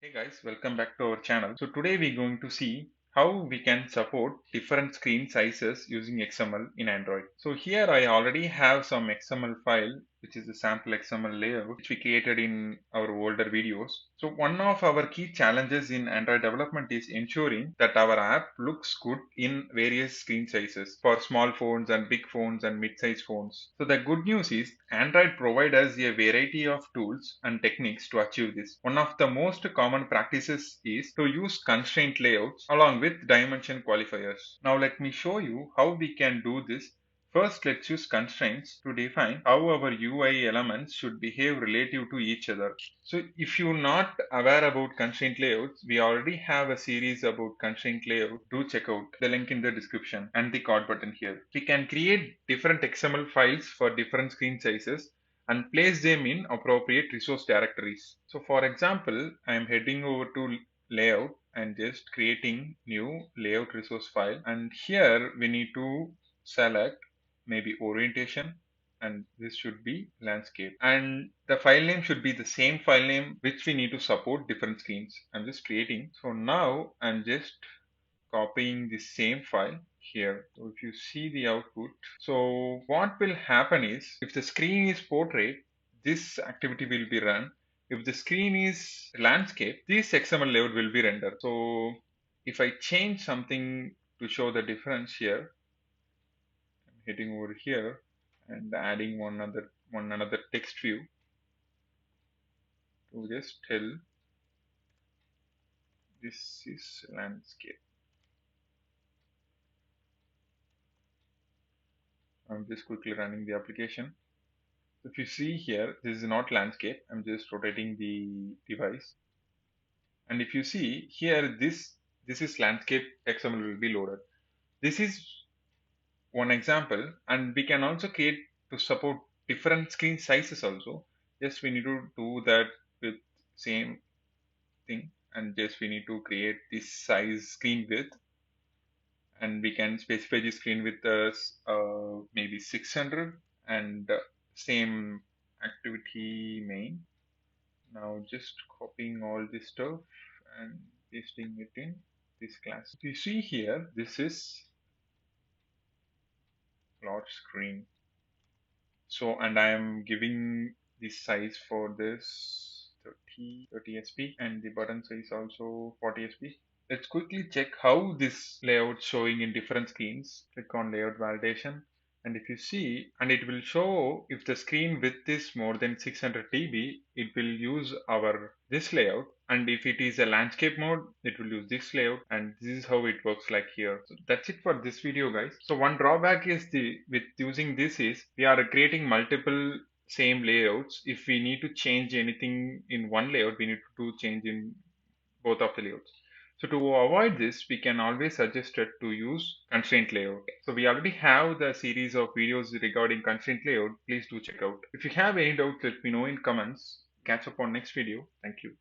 Hey guys, welcome back to our channel. So today we're going to see how we can support different screen sizes using XML in Android. So here I already have some XML file which is a sample XML layout which we created in our older videos. So one of our key challenges in Android development is ensuring that our app looks good in various screen sizes for small phones and big phones and mid-size phones. So the good news is Android provides us a variety of tools and techniques to achieve this. One of the most common practices is to use constraint layouts along with dimension qualifiers. Now let me show you how we can do this. First, let's use constraints to define how our UI elements should behave relative to each other. So if you're not aware about constraint layouts, we already have a series about constraint layout. Do check out the link in the description and the card button here. We can create different XML files for different screen sizes and place them in appropriate resource directories. So for example, I am heading over to layout and just creating new layout resource file, and here we need to select maybe orientation, and this should be landscape, and the file name should be the same file name which we need to support different screens. I'm just creating. So now I'm just copying the same file here. So if you see the output, so what will happen is if the screen is portrait, this activity will be run. If the screen is landscape, this XML layout will be rendered. So if I change something to show the difference here, I'm hitting over here and adding one another text view to just tell this is landscape. I'm just quickly running the application. If you see here, this is not landscape. I'm just rotating the device. And if you see here, this is landscape XML will be loaded. This is one example, and we can also create to support different screen sizes also. Yes, we need to do that with same thing, and just we need to create this size screen width, and we can specify the screen width as maybe 600, and same activity main. Now just copying all this stuff and pasting it in this class. You see here, this is large screen. So, and I am giving the size for this 30 sp, and the button size also 40 sp. Let's quickly check how this layout showing in different screens. Click on layout validation, and if you see, and it will show if the screen width is more than 600 TB, it will use our this layout, and if it is a landscape mode, it will use this layout, and this is how it works like here. So that's it for this video, guys. So one drawback is the with using this is we are creating multiple same layouts. If we need to change anything in one layout, we need to do change in both of the layouts. So to avoid this, we can always suggest it to use constraint layout. So we already have the series of videos regarding constraint layout. Please do check out. If you have any doubts, let me know in comments. Catch up on next video. Thank you.